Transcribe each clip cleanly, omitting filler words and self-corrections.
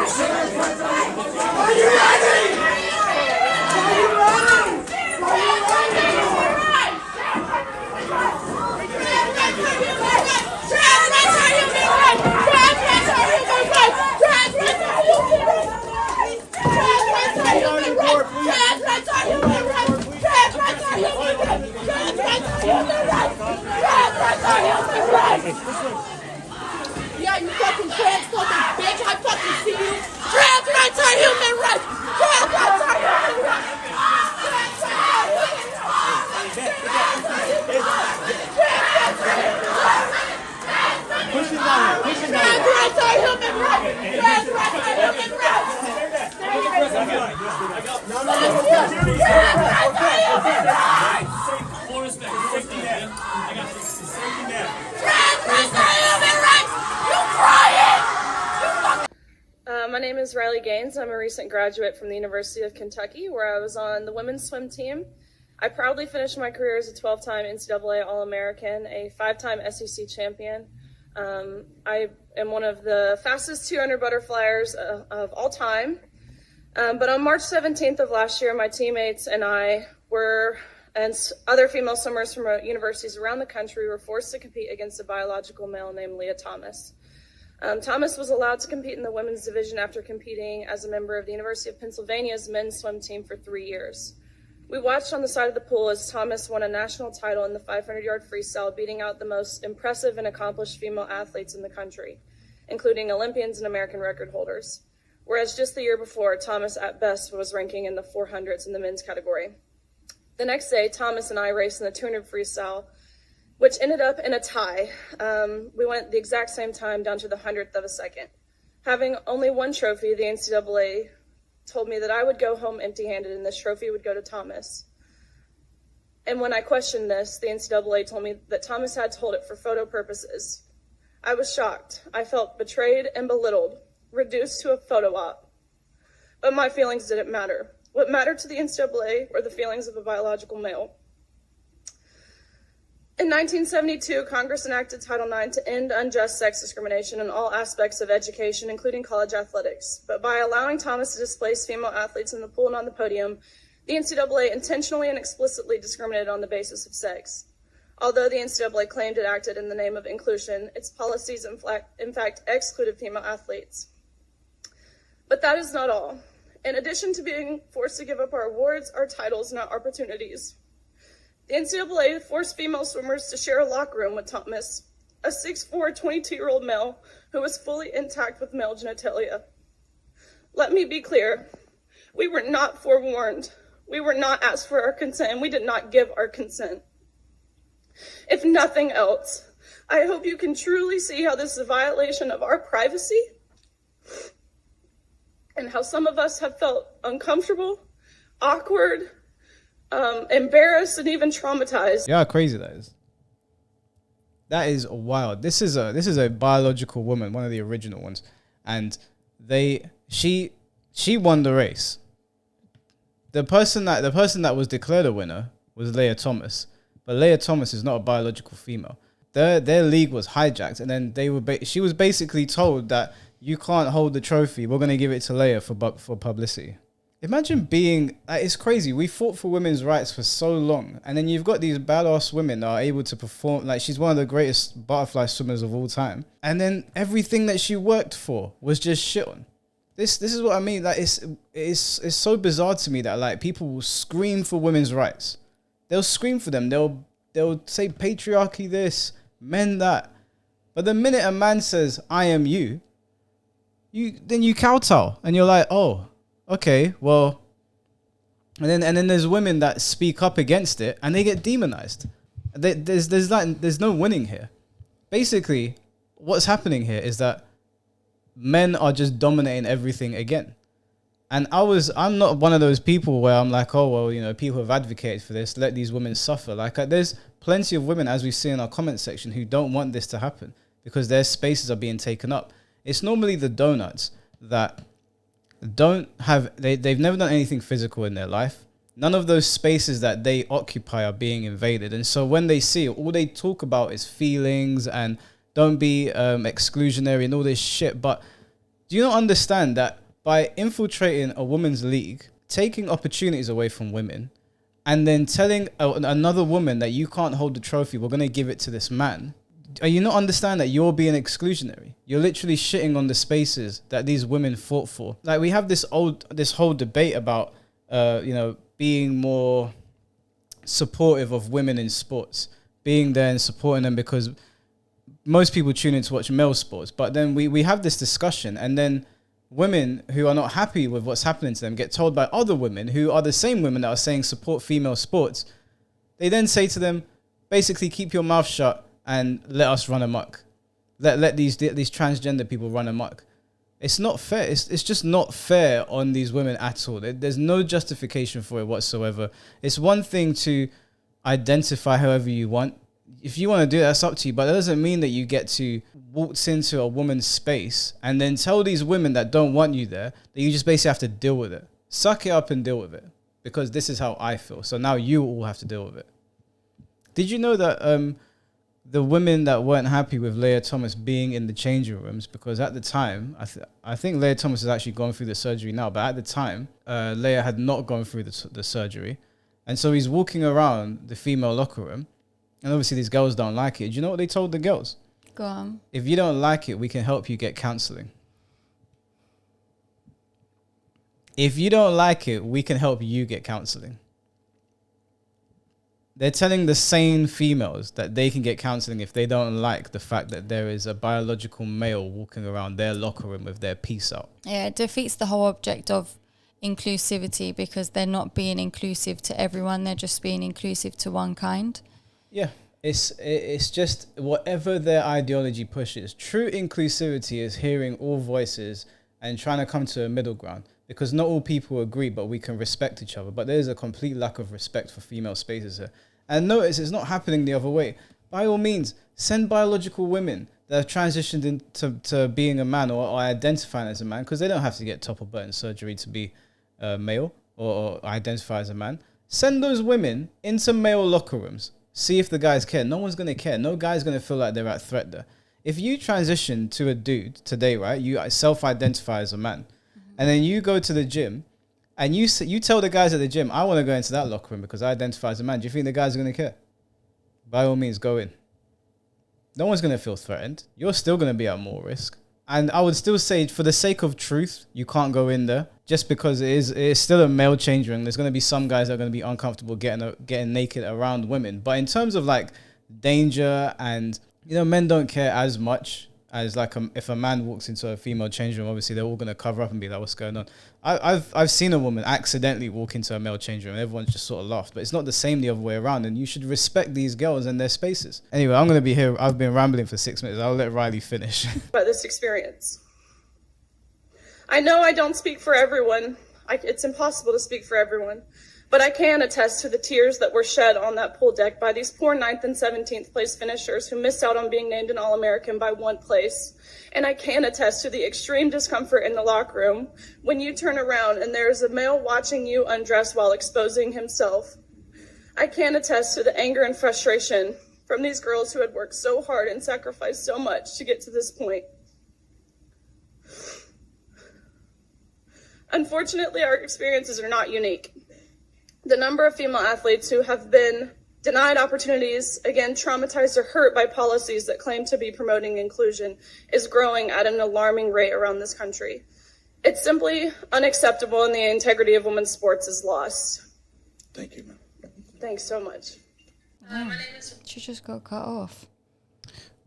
Are you ready? Yeah, you fucking transphobic bitch! I fucking see you! Trans rights are human rights! Trans rights are human rights! Push it down. Push it down. Trans rights are human rights! Trans rights are human rights! No. Trans rights are human rights! Full respect. Safety net. I got this. Safety net. Trans rights are human rights! You crying! My name is Riley Gaines. I'm a recent graduate from the University of Kentucky, where I was on the women's swim team. I proudly finished my career as a 12-time NCAA All-American, a 5-time SEC champion. I am one of the fastest 200 butterflyers of all time. But on March 17th of last year, my teammates and I and other female swimmers from universities around the country were forced to compete against a biological male named Leah Thomas. Thomas was allowed to compete in the women's division after competing as a member of the University of Pennsylvania's men's swim team for 3 years. We watched on the side of the pool as Thomas won a national title in the 500-yard freestyle, beating out the most impressive and accomplished female athletes in the country, including Olympians and American record holders. Whereas just the year before, Thomas at best was ranking in the 400s in the men's category. The next day, Thomas and I raced in the 200 freestyle, which ended up in a tie. We went the exact same time down to the 100th of a second. Having only one trophy, the NCAA told me that I would go home empty-handed and this trophy would go to Thomas. And when I questioned this, the NCAA told me that Thomas had to hold it for photo purposes. I was shocked. I felt betrayed and belittled, reduced to a photo op. But my feelings didn't matter. What mattered to the NCAA were the feelings of a biological male. In 1972, Congress enacted Title IX to end unjust sex discrimination in all aspects of education, including college athletics. But by allowing Thomas to displace female athletes in the pool and on the podium, the NCAA intentionally and explicitly discriminated on the basis of sex. Although the NCAA claimed it acted in the name of inclusion, its policies in fact excluded female athletes. But that is not all. In addition to being forced to give up our awards, our titles, and our opportunities, the NCAA forced female swimmers to share a locker room with Thomas, a 6'4", 22-year-old male who was fully intact with male genitalia. Let me be clear. We were not forewarned. We were not asked for our consent, and we did not give our consent. If nothing else, I hope you can truly see how this is a violation of our privacy and how some of us have felt uncomfortable, awkward, embarrassed, and even traumatized. Yeah, how crazy that is. That is wild. This is a biological woman, one of the original ones, and she won the race. The person that was declared a winner was Leah Thomas, but Leah Thomas is not a biological female. Their league was hijacked, and then she was basically told that you can't hold the trophy. We're gonna give it to Leah for publicity. Imagine being, it's crazy. We fought for women's rights for so long. And then you've got these badass women that are able to perform. Like, she's one of the greatest butterfly swimmers of all time. And then everything that she worked for was just shit on. This is what I mean. Like, it's so bizarre to me that, like, people will scream for women's rights. They'll scream for them. They'll say patriarchy this, men that. But the minute a man says, I am you, then you kowtow. And you're like, oh, okay, well, and then there's women that speak up against it and they get demonized. There's no winning here. Basically, what's happening here is that men are just dominating everything again. And I'm not one of those people where I'm like, oh, well, you know, people have advocated for this, let these women suffer. Like, there's plenty of women, as we see in our comment section, who don't want this to happen because their spaces are being taken up. It's normally the donuts that they've never done anything physical in their life. None of those spaces that they occupy are being invaded. And so when they see it, all they talk about is feelings and don't be exclusionary and all this shit. But Do you not understand that by infiltrating a women's league, taking opportunities away from women, and then telling another woman that you can't hold the trophy, we're going to give it to this man, are you not understand that you're being exclusionary? You're literally shitting on the spaces that these women fought for. Like, we have this whole debate about, being more supportive of women in sports, being there and supporting them, because most people tune in to watch male sports. But then we have this discussion, and then women who are not happy with what's happening to them get told by other women who are the same women that are saying support female sports. They then say to them, basically, keep your mouth shut and let us run amok. Let these transgender people run amok. It's not fair. It's just not fair on these women at all. There's no justification for it whatsoever. It's one thing to identify however you want. If you want to do that, that's up to you. But that doesn't mean that you get to waltz into a woman's space and then tell these women that don't want you there that you just basically have to deal with it. Suck it up and deal with it. Because this is how I feel. So now you all have to deal with it. Did you know that the women that weren't happy with Leah Thomas being in the changing rooms, because at the time, I think Leah Thomas has actually gone through the surgery now, but at the time, Leah had not gone through the surgery. And so he's walking around the female locker room, and obviously these girls don't like it. Do you know what they told the girls? Go on. If you don't like it, we can help you get counseling. If you don't like it, we can help you get counseling. They're telling the sane females that they can get counseling if they don't like the fact that there is a biological male walking around their locker room with their piece out. Yeah, it defeats the whole object of inclusivity, because they're not being inclusive to everyone. They're just being inclusive to one kind. Yeah, it's just whatever their ideology pushes. True inclusivity is hearing all voices and trying to come to a middle ground. Because not all people agree, but we can respect each other. But there's a complete lack of respect for female spaces here. And notice it's not happening the other way. By all means, send biological women that have transitioned into being a man or identifying as a man, because they don't have to get top or button surgery to be male or identify as a man. Send those women into male locker rooms. See if the guys care. No one's going to care. No guy's going to feel like they're at threat there. If you transition to a dude today, right, you self-identify as a man. And then you go to the gym and you tell the guys at the gym, I want to go into that locker room because I identify as a man. Do you think the guys are going to care? By all means, go in. No one's going to feel threatened. You're still going to be at more risk. And I would still say, for the sake of truth, you can't go in there just because it is still a male change room. There's going to be some guys that are going to be uncomfortable getting naked around women. But in terms of like danger and, men don't care as much as like if a man walks into a female change room, obviously they're all going to cover up and be like, what's going on? I've seen a woman accidentally walk into a male change room and everyone's just sort of laughed, but it's not the same the other way around, and you should respect these girls and their spaces. Anyway, I'm going to be here. I've been rambling for 6 minutes. I'll let Riley finish. By this experience. I know I don't speak for everyone. It's impossible to speak for everyone. But I can attest to the tears that were shed on that pool deck by these poor 9th and 17th place finishers who missed out on being named an All-American by 1 place. And I can attest to the extreme discomfort in the locker room when you turn around and there's a male watching you undress while exposing himself. I can attest to the anger and frustration from these girls who had worked so hard and sacrificed so much to get to this point. Unfortunately, our experiences are not unique. The number of female athletes who have been denied opportunities, again, traumatized or hurt by policies that claim to be promoting inclusion, is growing at an alarming rate around this country. It's simply unacceptable, and the integrity of women's sports is lost. Thank you, ma'am. Thanks so much. She just got cut off.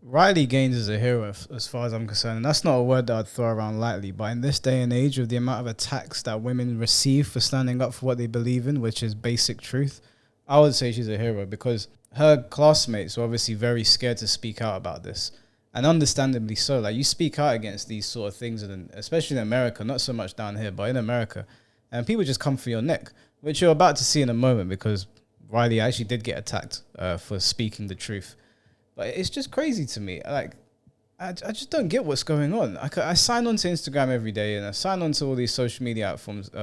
Riley Gaines is a hero as far as I'm concerned, and that's not a word that I'd throw around lightly, but in this day and age, with the amount of attacks that women receive for standing up for what they believe in, which is basic truth, I would say she's a hero, because her classmates were obviously very scared to speak out about this, and understandably so. Like, you speak out against these sort of things, especially in America, not so much down here, but in America, and people just come for your neck, which you're about to see in a moment, because Riley actually did get attacked for speaking the truth. But it's just crazy to me. Like, I just don't get what's going on. I sign on to Instagram every day, and I sign on to all these social media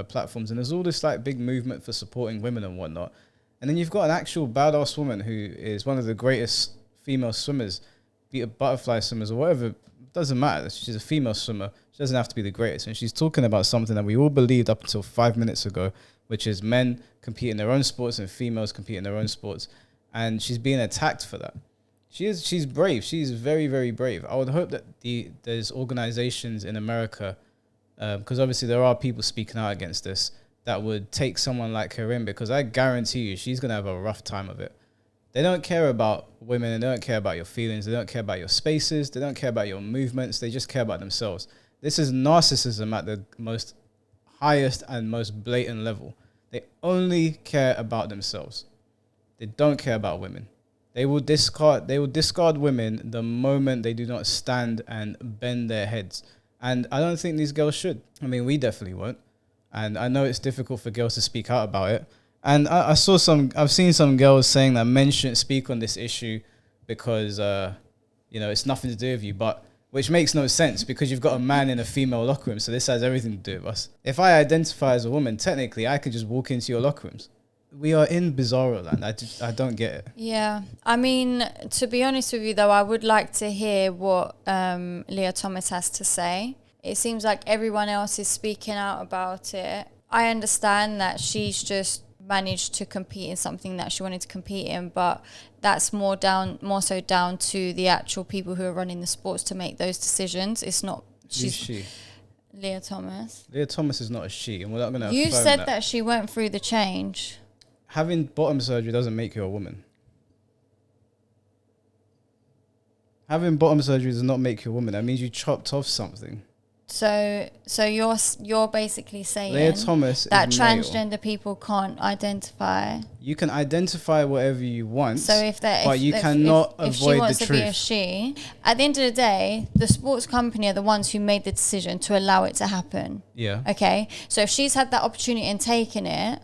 platforms, and there's all this like big movement for supporting women and whatnot. And then you've got an actual badass woman who is one of the greatest female swimmers, be it butterfly swimmers or whatever doesn't matter. She's a female swimmer. She doesn't have to be the greatest. And she's talking about something that we all believed up until 5 minutes ago, which is men compete in their own sports and females compete in their own sports. And she's being attacked for that. She's brave. She's very, very brave. I would hope that there's organizations in America, because obviously there are people speaking out against this, that would take someone like her in, because I guarantee you she's going to have a rough time of it. They don't care about women, and they don't care about your feelings. They don't care about your spaces. They don't care about your movements. They just care about themselves. This is narcissism at the most highest and most blatant level. They only care about themselves. They don't care about women. They will discard women the moment they do not stand and bend their heads. And I don't think these girls should. I mean, we definitely won't. And I know it's difficult for girls to speak out about it. And I've seen some girls saying that men shouldn't speak on this issue because, it's nothing to do with you. But which makes no sense, because you've got a man in a female locker room. So this has everything to do with us. If I identify as a woman, technically I could just walk into your locker rooms. We are in bizarro land. I don't get it. Yeah. I mean, to be honest with you, though, I would like to hear what Leah Thomas has to say. It seems like everyone else is speaking out about it. I understand that she's just managed to compete in something that she wanted to compete in, but that's more so down to the actual people who are running the sports to make those decisions. It's not... Who's she? Leah Thomas. Leah Thomas is not a she, and we're not going to... You said that she went through the change. Having bottom surgery doesn't make you a woman. Having bottom surgery does not make you a woman. That means you chopped off something. So you're basically saying Leah Thomas that is transgender male. people can't identify. You can identify whatever you want, So but you cannot if she avoid wants the to be a truth. she, at the end of the day, the sports company are the ones who made the decision to allow it to happen. Yeah. Okay. So if she's had that opportunity and taken it,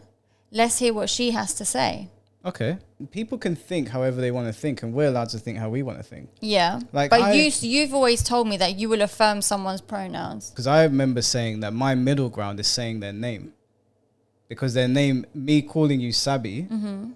let's hear what she has to say. Okay. People can think however they want to think, and we're allowed to think how we want to think. Yeah. Like but you've always told me that you will affirm someone's pronouns. Because I remember saying that my middle ground is saying their name. Because their name, me calling you Sabi,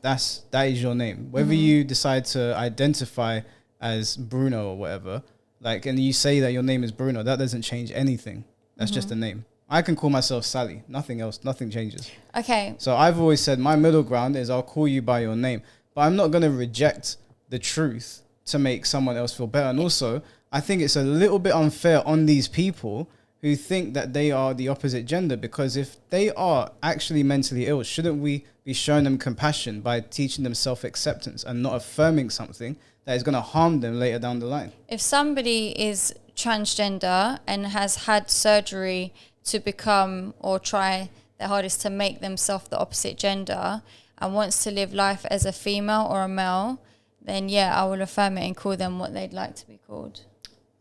that is your name. Whether you decide to identify as Bruno or whatever, and you say that your name is Bruno, that doesn't change anything. That's just a name. I can call myself Sally. Nothing else. Nothing changes. Okay. So I've always said my middle ground is I'll call you by your name. But I'm not going to reject the truth to make someone else feel better. And also, I think it's a little bit unfair on these people who think that they are the opposite gender, because if they are actually mentally ill, shouldn't we be showing them compassion by teaching them self-acceptance and not affirming something that is going to harm them later down the line? If somebody is transgender and has had surgery to become or try their hardest to make themselves the opposite gender and wants to live life as a female or a male, then yeah, I will affirm it and call them what they'd like to be called.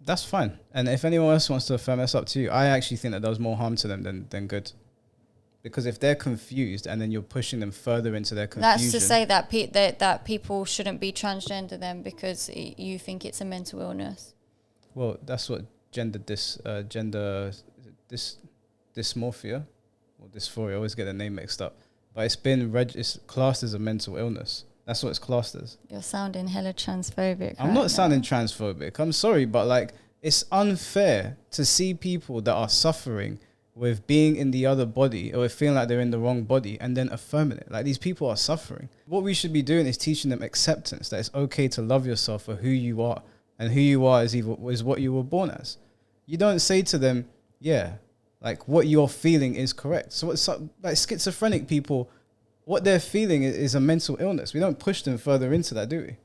That's fine. And if anyone else wants to affirm, that's up to you. I actually think that does more harm to them than good. Because if they're confused and then you're pushing them further into their confusion... That's to say that that people shouldn't be transgender then because you think it's a mental illness. Well, that's what gender dysmorphia or dysphoria, I always get the name mixed up, but it's classed as a mental illness. That's what it's classed as. You're sounding hella transphobic. I'm not sounding transphobic, I'm sorry, but it's unfair to see people that are suffering with being in the other body or feeling like they're in the wrong body and then affirming it. These people are suffering. What we should be doing is teaching them acceptance, that it's okay to love yourself for who you are, and who you are is what you were born as. You don't say to them, what you're feeling is correct. So it's schizophrenic people, what they're feeling is a mental illness. We don't push them further into that, do we?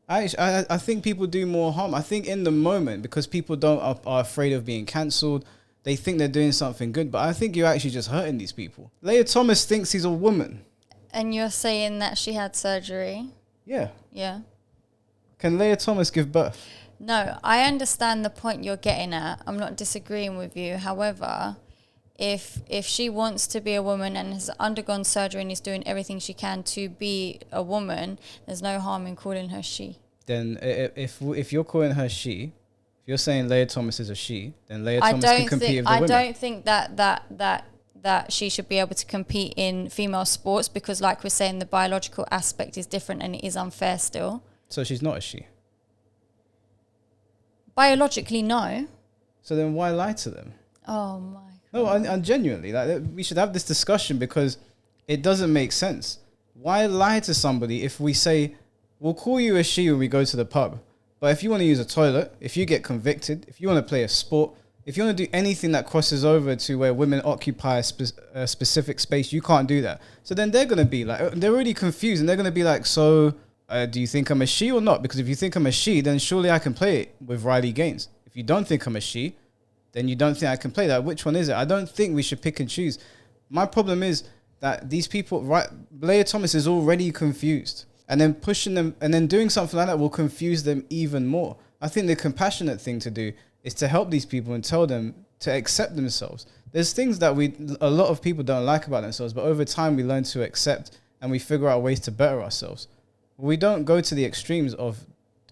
I think people do more harm. I think in the moment, because people are afraid of being cancelled, they think they're doing something good, but I think you're actually just hurting these people. Leah Thomas thinks he's a woman. And you're saying that she had surgery? Yeah. Yeah. Can Leah Thomas give birth? No, I understand the point you're getting at. I'm not disagreeing with you. However, if she wants to be a woman and has undergone surgery and is doing everything she can to be a woman, there's no harm in calling her she. Then if you're calling her she, if you're saying Leah Thomas is a she, then Leah Thomas can compete with the women. I don't think that she should be able to compete in female sports because, like we're saying, the biological aspect is different and it is unfair still. So she's not a she. Biologically, no. So then why lie to them? Oh my. No, and genuinely, like, we should have this discussion because it doesn't make sense. Why lie to somebody if we say, we'll call you a she when we go to the pub, but if you want to use a toilet, if you get convicted, if you want to play a sport, if you want to do anything that crosses over to where women occupy a specific space, you can't do that. So then they're going to be like, they're already confused and they're going to be like, so do you think I'm a she or not? Because if you think I'm a she, then surely I can play it with Riley Gaines. If you don't think I'm a she, then you don't think I can play that. Which one is it? I don't think we should pick and choose. My problem is that these people, right, Leah Thomas is already confused. And then pushing them and then doing something like that will confuse them even more. I think the compassionate thing to do is to help these people and tell them to accept themselves. There's things that a lot of people don't like about themselves, but over time we learn to accept and we figure out ways to better ourselves. We don't go to the extremes of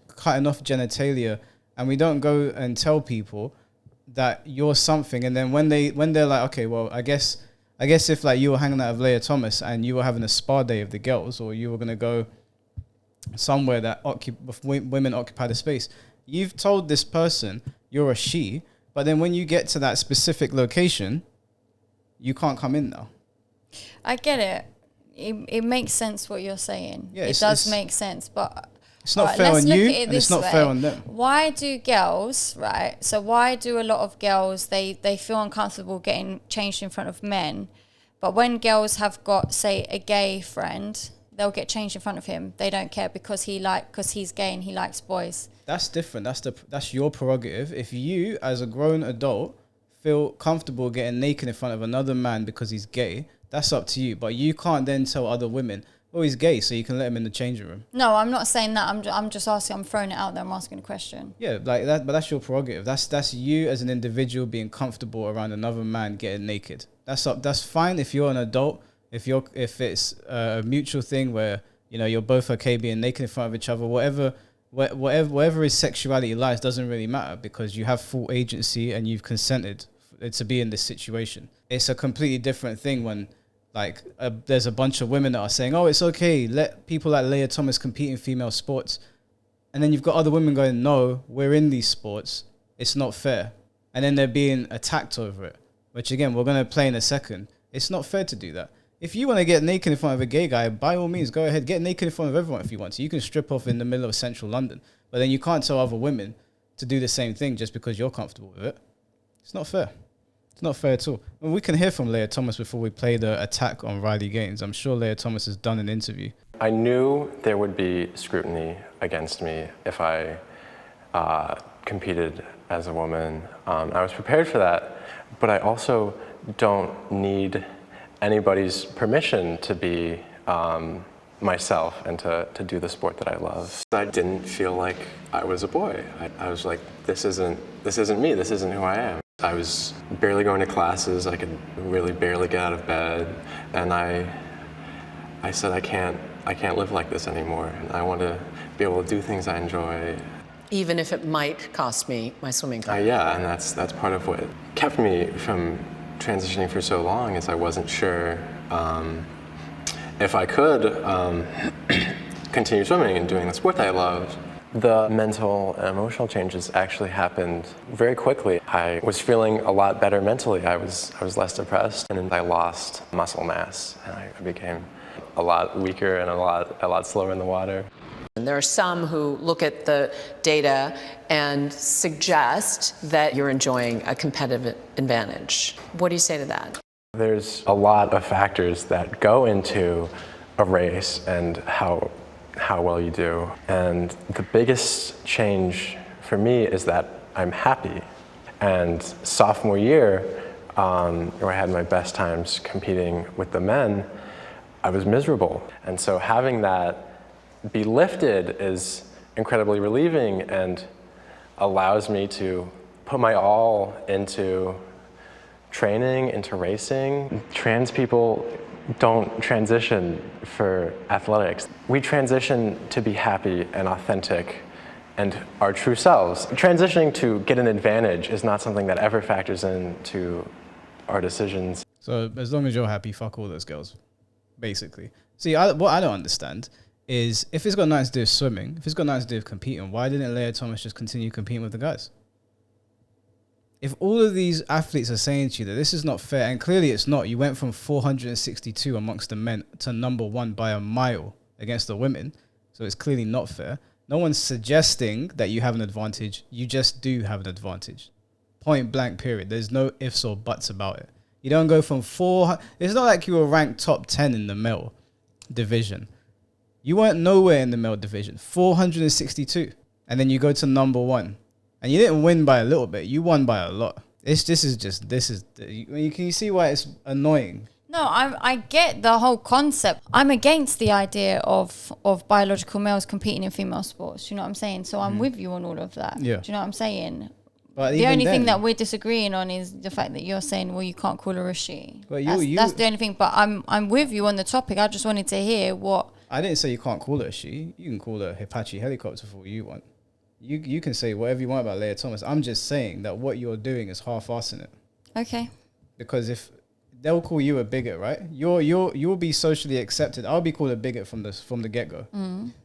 cutting off genitalia, and we don't go and tell people that you're something, and then when they're like, okay, well, I guess if like you were hanging out with Leah Thomas and you were having a spa day of the girls, or you were gonna go somewhere that women occupy the space, you've told this person you're a she, but then when you get to that specific location, you can't come in now. I get it. It makes sense what you're saying. Yeah, it does make sense, but it's not fair on you, and it's not fair on them. Why do girls, right? So why do a lot of girls, they feel uncomfortable getting changed in front of men, but when girls have got, say, a gay friend, they'll get changed in front of him. They don't care because he's gay and he likes boys. That's different. That's your prerogative. If you, as a grown adult, feel comfortable getting naked in front of another man because he's gay, that's up to you. But you can't then tell other women, oh, he's gay, so you can let him in the changing room. No, I'm not saying that. I'm just asking. I'm throwing it out there. I'm asking a question. Yeah, like that. But that's your prerogative. That's you as an individual being comfortable around another man getting naked. That's fine if you're an adult. If it's a mutual thing where you're both okay being naked in front of each other, whatever his sexuality lies doesn't really matter because you have full agency and you've consented to be in this situation. It's a completely different thing when there's a bunch of women that are saying, oh, it's okay, let people like Leah Thomas compete in female sports. And then you've got other women going, no, we're in these sports. It's not fair. And then they're being attacked over it, which again, we're going to play in a second. It's not fair to do that. If you want to get naked in front of a gay guy, by all means, go ahead, get naked in front of everyone if you want to. You can strip off in the middle of central London, but then you can't tell other women to do the same thing just because you're comfortable with it. It's not fair. It's not fair at all. And we can hear from Leah Thomas before we play the attack on Riley Gaines. I'm sure Leah Thomas has done an interview. I knew there would be scrutiny against me if I competed as a woman. I was prepared for that, but I also don't need anybody's permission to be myself and to do the sport that I love. I didn't feel like I was a boy. I was like, this isn't me, this isn't who I am. I was barely going to classes, I could really barely get out of bed, and I said I can't live like this anymore, and I want to be able to do things I enjoy. Even if it might cost me my swimming career. Yeah, and that's part of what kept me from transitioning for so long, is I wasn't sure if I could continue swimming and doing the sport that I loved. The mental and emotional changes actually happened very quickly. I was feeling a lot better mentally. I was less depressed, and I lost muscle mass, and I became a lot weaker and a lot slower in the water. And there are some who look at the data and suggest that you're enjoying a competitive advantage. What do you say to that? There's a lot of factors that go into a race and how well you do. And the biggest change for me is that I'm happy. And sophomore year, where I had my best times competing with the men, I was miserable. And so having that be lifted is incredibly relieving and allows me to put my all into training, into racing. Trans people don't transition for athletics. We transition to be happy and authentic and our true selves. Transitioning to get an advantage is not something that ever factors into our decisions. So as long as you're happy, fuck all those girls, basically. See, what I don't understand is if it's got nothing to do with swimming, if it's got nothing to do with competing, why didn't Leah Thomas just continue competing with the guys? If all of these athletes are saying to you that this is not fair, and clearly it's not, you went from 462 amongst the men to #1 by a mile against the women, so it's clearly not fair. No one's suggesting that you have an advantage. You just do have an advantage. Point blank, period. There's no ifs or buts about it. You don't go from 4... It's not like you were ranked top 10 in the male division. You weren't nowhere in the male division. 462. And then you go to #1. And you didn't win by a little bit. You won by a lot. This is... You see why it's annoying? No, I get the whole concept. I'm against the idea of biological males competing in female sports. You know what I'm saying? So I'm with you on all of that. Yeah. Do you know what I'm saying? But the only thing that we're disagreeing on is the fact that you're saying, well, you can't call her a she. But that's the only thing. But I'm with you on the topic. I just wanted to hear what... I didn't say you can't call her a she. You can call her Apache helicopter for what you want. You can say whatever you want about Leah Thomas. I'm just saying that what you're doing is half-assing it. Okay. Because if they'll call you a bigot, right? You'll be socially accepted. I'll be called a bigot from the get-go.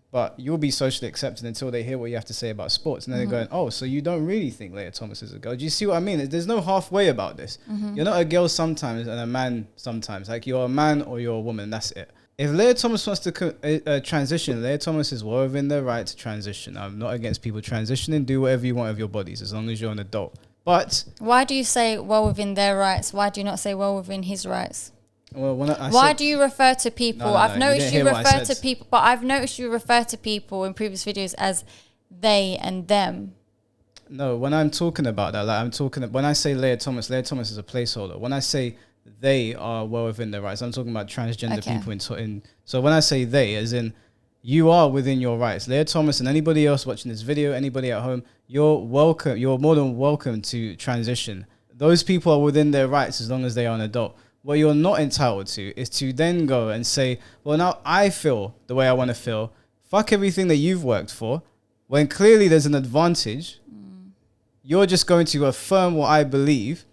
But you'll be socially accepted until they hear what you have to say about sports. And then they're going, oh, so you don't really think Leah Thomas is a girl. Do you see what I mean? There's no halfway about this. You're not a girl sometimes and a man sometimes. Like, you're a man or you're a woman. That's it. If Leah Thomas wants to transition, Leah Thomas is well within their right to transition. I'm not against people transitioning. Do whatever you want with your bodies as long as you're an adult. But... Why do you say well within their rights? Why do you not say well within his rights? Well, why do you refer to people? No, I've noticed you refer to people, but I've noticed you refer to people in previous videos as they and them. No, when I'm talking about that, when I say Leah Thomas is a placeholder. When I say they are well within their rights, I'm talking about transgender people. So when I say they, as in you are within your rights. Leah Thomas and anybody else watching this video, anybody at home, you're welcome. You're more than welcome to transition. Those people are within their rights as long as they are an adult. What you're not entitled to is to then go and say, well, now I feel the way I want to feel. Fuck everything that you've worked for. When clearly there's an advantage. You're just going to affirm what I believe.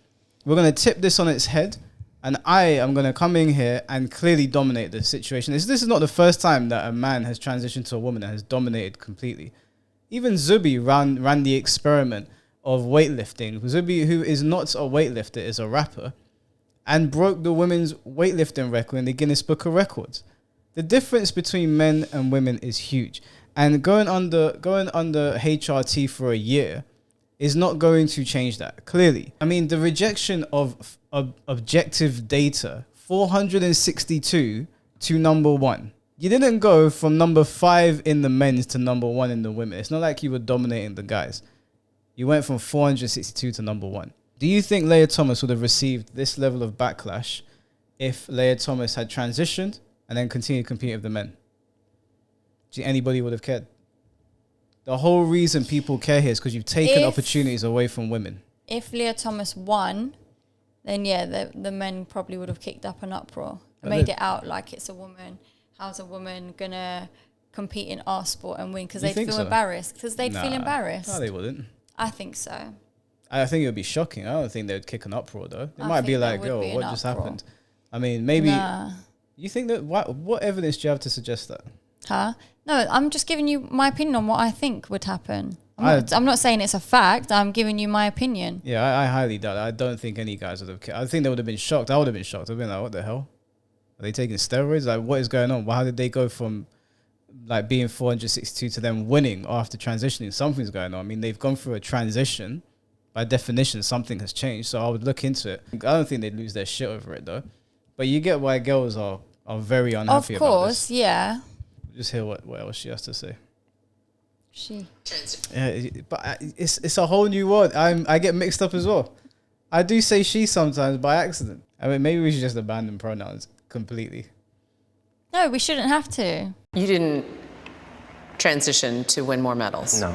We're going to tip this on its head. And I am going to come in here and clearly dominate the situation. This is not the first time that a man has transitioned to a woman that has dominated completely. Even Zubi ran the experiment of weightlifting. Zubi, who is not a weightlifter, is a rapper, and broke the women's weightlifting record in the Guinness Book of Records. The difference between men and women is huge. And going under HRT for a year is not going to change that, clearly. I mean, the rejection of objective data, 462 to #1. You didn't go from #5 in the men's to #1 in the women. It's not like you were dominating the guys. You went from 462 to #1. Do you think Leah Thomas would have received this level of backlash if Leah Thomas had transitioned and then continued competing with the men? Do you think anybody would have cared? The whole reason people care here is because you've taken opportunities away from women. If Leah Thomas won, then yeah, the men probably would have kicked up an uproar and made it out like it's a woman. How's a woman gonna compete in our sport and win? Because they'd feel embarrassed. Because they'd feel embarrassed. No, they wouldn't. I think so. I think it would be shocking. I don't think they'd kick an uproar though. It might be like, yo, what just happened? I mean, maybe. You think that? What evidence do you have to suggest that? Huh? No, I'm just giving you my opinion on what I think would happen. I'm not saying it's a fact. I'm giving you my opinion. Yeah, I highly doubt it. I don't think any guys would have cared. I think they would have been shocked. I would have been shocked. I'd been like, what the hell? Are they taking steroids? Like, what is going on? How did they go from like being 462 to them winning after transitioning? Something's going on. I mean, they've gone through a transition. By definition, something has changed. So I would look into it. I don't think they'd lose their shit over it though. But you get why girls are very unhappy about this. Of course, yeah. Just hear what else she has to say. Yeah, but it's a whole new world. I get mixed up as well. I do say she sometimes by accident. I mean, maybe we should just abandon pronouns completely. No, we shouldn't have to. You didn't transition to win more medals. No.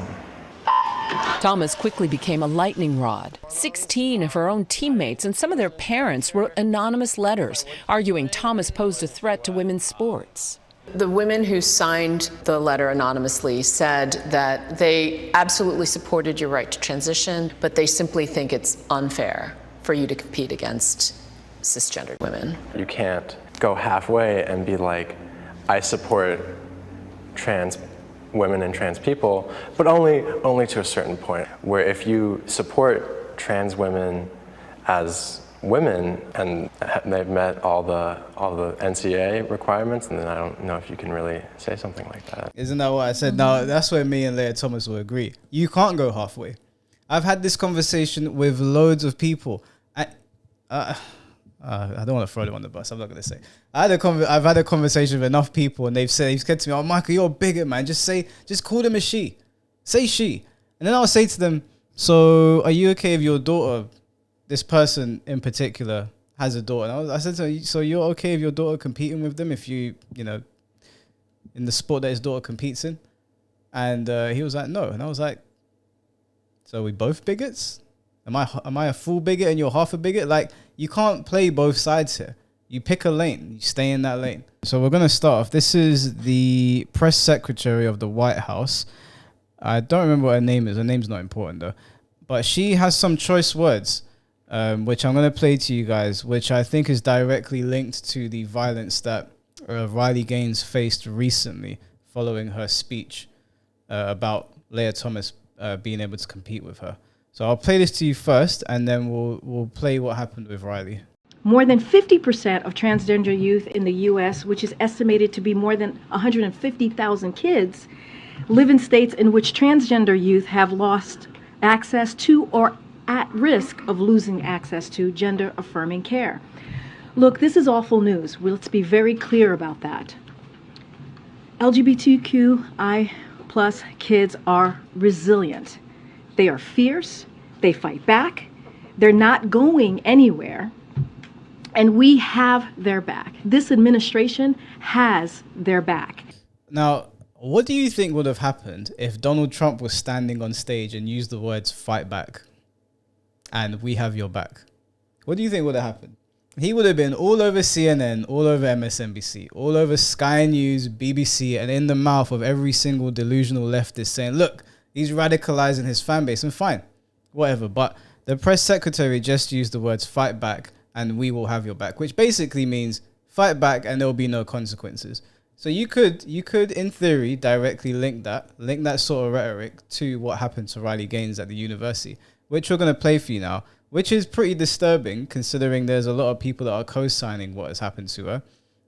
Thomas quickly became a lightning rod. 16 of her own teammates and some of their parents wrote anonymous letters arguing Thomas posed a threat to women's sports. The women who signed the letter anonymously said that they absolutely supported your right to transition, but they simply think it's unfair for you to compete against cisgendered women. You can't go halfway and be like, I support trans women and trans people, but only to a certain point, where if you support trans women as women and they've met all the NCA requirements, and then I don't know if you can really say something like that. Isn't that what I said? Now, that's where me and Leah Thomas will agree. You can't go halfway. I've had this conversation with loads of people. I don't want to throw them on the bus. I'm not going to say. I've had a conversation with enough people, and they've said to me, "Oh, Michael, you're a bigot, man. Just call them a she. Say she." And then I'll say to them, "So, are you okay if your daughter, this person in particular, has a daughter?" And I said to her, "So you're okay if your daughter competing with them if you know, in the sport that his daughter competes in?" And he was like, "No." And I was like, "So are we both bigots? Am I a full bigot and you're half a bigot? Like, you can't play both sides here. You pick a lane. You stay in that lane." So we're going to start off. This is the press secretary of the White House. I don't remember what her name is. Her name's not important, though. But she has some choice words, which I'm going to play to you guys, which I think is directly linked to the violence that Riley Gaines faced recently following her speech about Leah Thomas being able to compete with her. So I'll play this to you first, and then we'll play what happened with Riley. More than 50% of transgender youth in the U.S., which is estimated to be more than 150,000 kids, live in states in which transgender youth have lost access to or at risk of losing access to gender-affirming care. Look, this is awful news. Let's be very clear about that. LGBTQI+ kids are resilient. They are fierce. They fight back. They're not going anywhere. And we have their back. This administration has their back. Now, what do you think would have happened if Donald Trump was standing on stage and used the words "fight back" and "we have your back"? What do you think would have happened? He would have been all over CNN, all over MSNBC, all over Sky News, BBC, and in the mouth of every single delusional leftist saying, "Look, he's radicalizing his fan base," and fine, whatever. But the press secretary just used the words "fight back" and "we will have your back," which basically means fight back and there'll be no consequences. So you could, in theory, directly link that sort of rhetoric to what happened to Riley Gaines at the university, which we're going to play for you now, which is pretty disturbing considering there's a lot of people that are co-signing what has happened to her.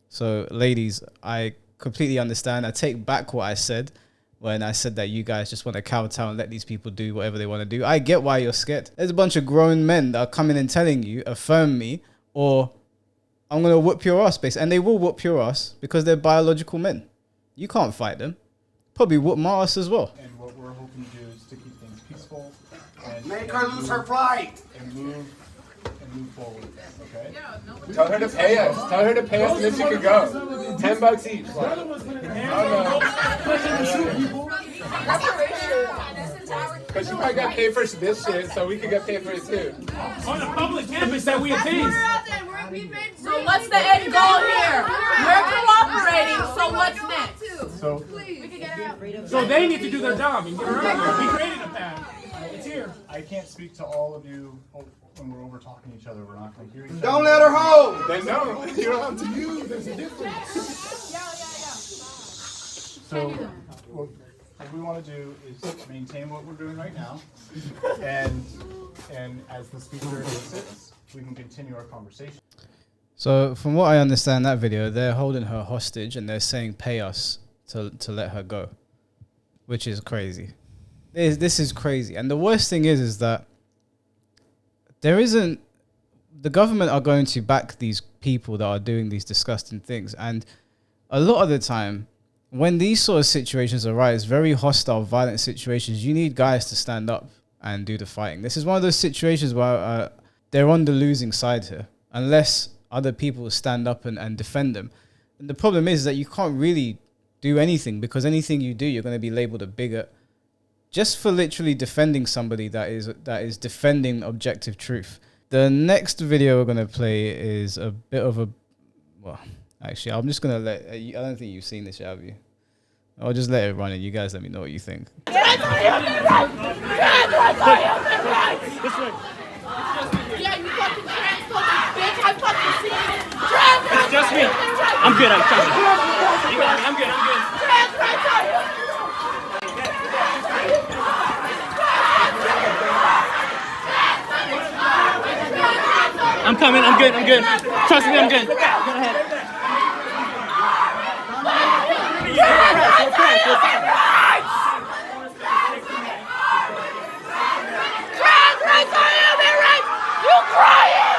So, ladies, I completely understand. I take back what I said when I said that you guys just want to kowtow and let these people do whatever they want to do. I get why you're scared. There's a bunch of grown men that are coming and telling you, affirm me, or I'm going to whoop your ass, basically. And they will whoop your ass because they're biological men. You can't fight them. Probably whoop my ass as well. And what we're hoping to do is to keep things peaceful and make her lose her pride and move forward. Okay? Tell her to pay us. Tell her to pay us, and then she can go. $10 each. Because she probably got paid for this shit, so we could get paid for it too. On a public campus that we attend. So what's the end goal here? We're cooperating, so what's next? So they need to do their job and get her out here. We created a path. It's here. I can't speak to all of you when we're over talking to each other. We're not going to hear each other. Don't let her hold. Then no, you don't have to use. There's a difference. So what we want to do is maintain what we're doing right now, and as the speaker elicits, we can continue our conversation. So from what I understand that video, they're holding her hostage and they're saying pay us to let her go, which is crazy. This is crazy. And the worst thing is that the government are going to back these people that are doing these disgusting things. And a lot of the time, when these sort of situations arise, very hostile, violent situations, you need guys to stand up and do the fighting. This is one of those situations where they're on the losing side here, unless other people stand up and defend them. And the problem is that you can't really do anything, because anything you do, you're going to be labeled a bigot just for literally defending somebody that is defending objective truth. The next video we're going to play is a bit of a, well, actually, I'm just going to let, I don't think you've seen this yet, have you? I'll just let it run and you guys let me know what you think. Yeah, you fucking transphobic bitch. I fucking see you. It's just me. I'm good. I'm good. Trans rights are coming. I'm good. I'm good. Trust me, I'm good. Go ahead. Trans rights are human rights! You crying!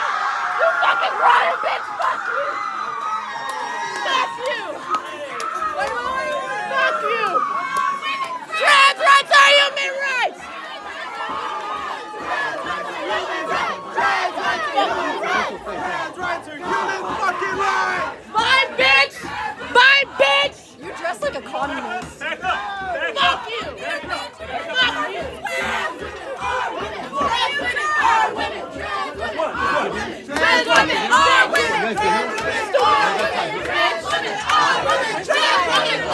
You fucking crying, bitch! Fuck you! Fuck you! Fuck you! Trans rights are human rights! Trans rights are human fucking rights! Bye, bitch! Bye, bitch! You dress like a communist. Fuck you! Fuck you! Trans women are women! Trans women are women! Trans women are women! Trans women are women! Trans women are women! Trans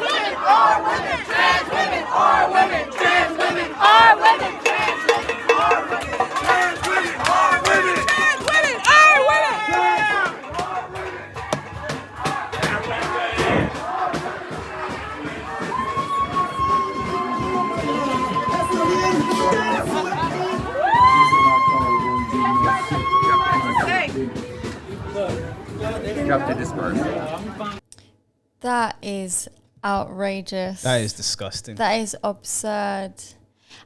women are women! Trans women are women! Trans women are women! Trans women are women! Trans women are women! That is outrageous. That is disgusting. That is absurd.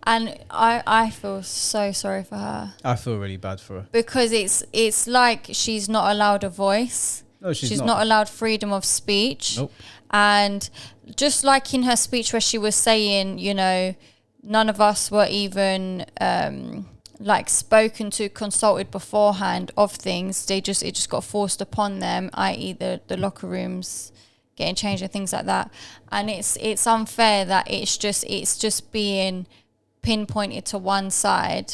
And I feel so sorry for her. I feel really bad for her. Because it's like she's not allowed a voice. No, she's not allowed freedom of speech. Nope. And just like in her speech where she was saying, you know, none of us were even like spoken to, consulted beforehand of things. It just got forced upon them, i.e. the locker rooms getting changed and things like that. And it's unfair that it's just being pinpointed to one side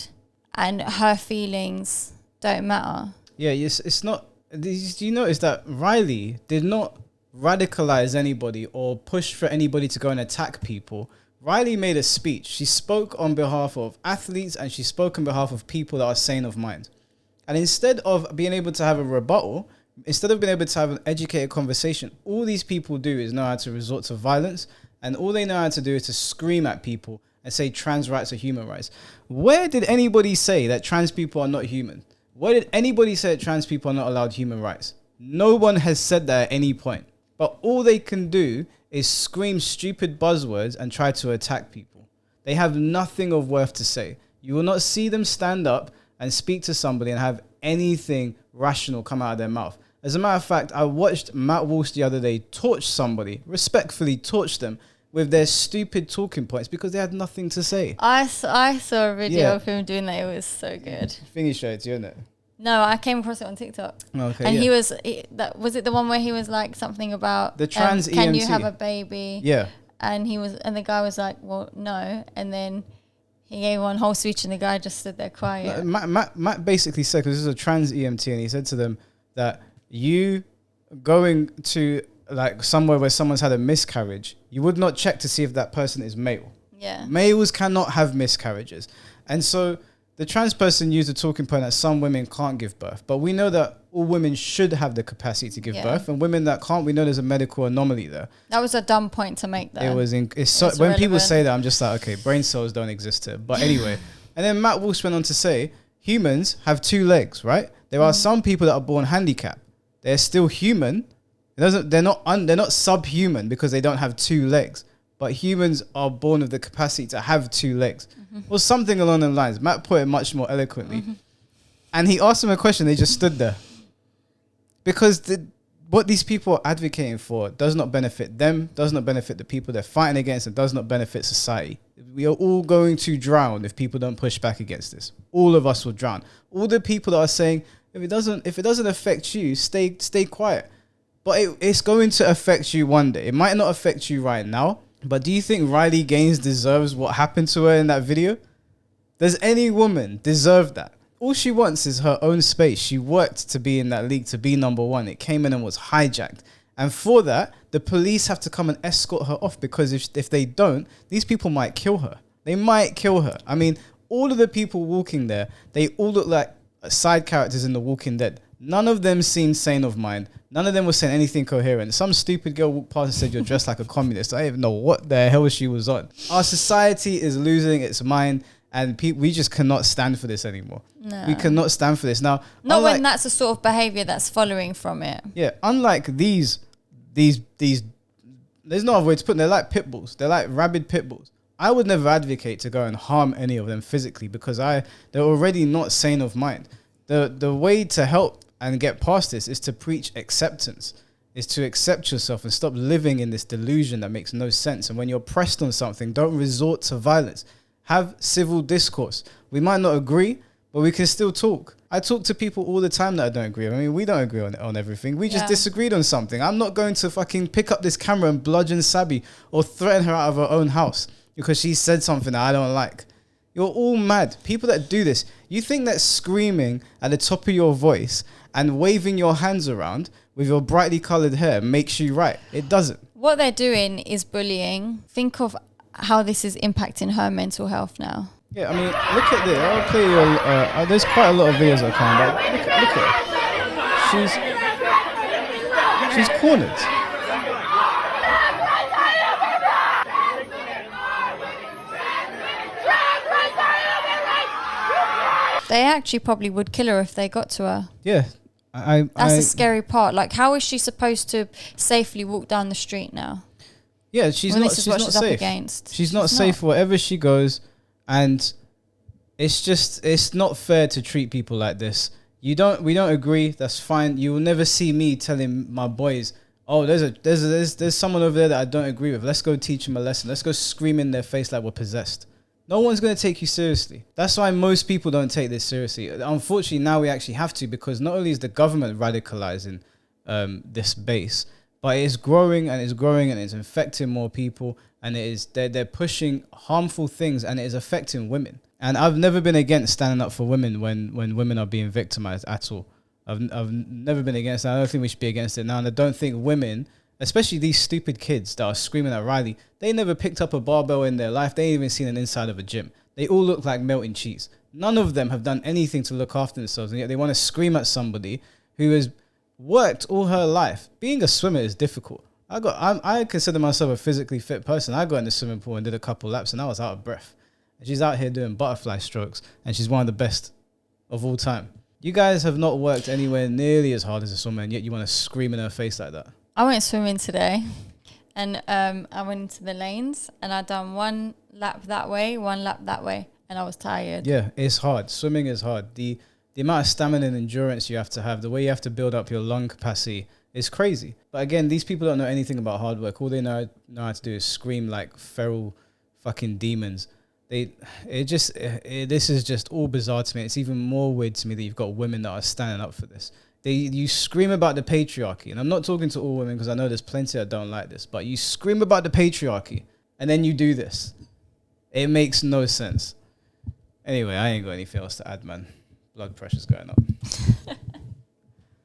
and her feelings don't matter. Yeah, it's not. Do you notice that Riley did not radicalize anybody or push for anybody to go and attack people? Riley made a speech. She spoke on behalf of athletes and she spoke on behalf of people that are sane of mind. And instead of being able to have a rebuttal, instead of being able to have an educated conversation, all these people do is know how to resort to violence, and all they know how to do is to scream at people and say trans rights are human rights. Where did anybody say that trans people are not human? Where did anybody say that trans people are not allowed human rights? No one has said that at any point. But all they can do is scream stupid buzzwords and try to attack people. They have nothing of worth to say. You will not see them stand up and speak to somebody and have anything rational come out of their mouth. As a matter of fact, I watched Matt Walsh the other day torch somebody, respectfully torch them with their stupid talking points because they had nothing to say. I saw a video of him doing that. It was so good. I think he showed it to you, isn't it? No, I came across it on TikTok. Okay, and was it the one where he was like something about the trans EMT. Can you have a baby? Yeah. And the guy was like, well, no. And then he gave one whole speech and the guy just stood there quiet. Matt basically said, because this is a trans EMT, and he said to them that you going to like somewhere where someone's had a miscarriage, you would not check to see if that person is male. Yeah. Males cannot have miscarriages. And so the trans person used a talking point that some women can't give birth, but we know that all women should have the capacity to give birth, and women that can't, we know there's a medical anomaly there. That was a dumb point to make though. It's so, when people say that, I'm just like, okay, brain cells don't exist here. But anyway, and then Matt Walsh went on to say, humans have 2 legs, right? There are some people that are born handicapped. They're still human. They're not subhuman because they don't have 2 legs. But humans are born with the capacity to have 2 legs. Or something along the lines. Matt put it much more eloquently. And he asked them a question, they just stood there. Because what these people are advocating for does not benefit them, does not benefit the people they're fighting against, and does not benefit society. We are all going to drown if people don't push back against this. All of us will drown. All the people that are saying, if it doesn't affect you, stay quiet. But it's going to affect you one day. It might not affect you right now. But do you think Riley Gaines deserves what happened to her in that video? Does any woman deserve that? All she wants is her own space. She worked to be in that league, to be number 1. It came in and was hijacked. And for that, the police have to come and escort her off, because if they don't, these people might kill her. They might kill her. I mean, all of the people walking there, they all look like side characters in The Walking Dead. None of them seemed sane of mind. None of them was saying anything coherent. Some stupid girl walked past and said, you're dressed like a communist. I don't even know what the hell she was on. Our society is losing its mind, And we just cannot stand for this anymore. No. We cannot stand for this. Now, Not when that's the sort of behavior that's following from it. Yeah, unlike these, there's no other way to put it. They're like pit bulls. They're like rabid pit bulls. I would never advocate to go and harm any of them physically because they're already not sane of mind. The way to help and get past this is to preach acceptance, is to accept yourself and stop living in this delusion that makes no sense. And when you're pressed on something, don't resort to violence. Have civil discourse. We might not agree, but we can still talk. I talk to people all the time that I don't agree with. I mean, we don't agree on everything. We just disagreed on something. I'm not going to fucking pick up this camera and bludgeon Sabi or threaten her out of her own house because she said something that I don't like. You're all mad. People that do this, you think that screaming at the top of your voice and waving your hands around with your brightly colored hair makes you right. It doesn't. What they're doing is bullying. Think of how this is impacting her mental health now. Yeah, I mean, look at this. I'll play you. There's quite a lot of videos that come back. Look at her. She's cornered. They actually probably would kill her if they got to her. Yeah. That's the scary part. Like, how is she supposed to safely walk down the street now? Yeah, she's not safe. Up against. She's not safe wherever she goes, and it's not fair to treat people like this. We don't agree. That's fine. You will never see me telling my boys, "Oh, there's someone over there that I don't agree with. Let's go teach them a lesson. Let's go scream in their face like we're possessed." No one's going to take you seriously. That's why most people don't take this seriously. Unfortunately, now we actually have to, because not only is the government radicalizing this base, but it's growing and it's growing and it's infecting more people, and they're pushing harmful things, and it is affecting women. And I've never been against standing up for women when women are being victimized at all. I've never been against it. I don't think we should be against it now. And I don't think women, especially these stupid kids that are screaming at Riley, they never picked up a barbell in their life. They ain't even seen an inside of a gym. They all look like melting cheese. None of them have done anything to look after themselves, and yet they want to scream at somebody who has worked all her life. Being a swimmer is difficult. I consider myself a physically fit person. I got in the swimming pool and did a couple laps, and I was out of breath. And she's out here doing butterfly strokes, and she's one of the best of all time. You guys have not worked anywhere nearly as hard as a swimmer, and yet you want to scream in her face like that. I went swimming today, and I went into the lanes, and I done one lap that way, one lap that way, and I was tired. Yeah, it's hard. Swimming is hard. The amount of stamina and endurance you have to have, the way you have to build up your lung capacity is crazy. But again, these people don't know anything about hard work. All they know how to do is scream like feral fucking demons. This is just all bizarre to me. It's even more weird to me that you've got women that are standing up for this. You scream about the patriarchy, and I'm not talking to all women because I know there's plenty that don't like this, but you scream about the patriarchy and then you do this. It makes no sense. Anyway, I ain't got anything else to add, man. Blood pressure's going up.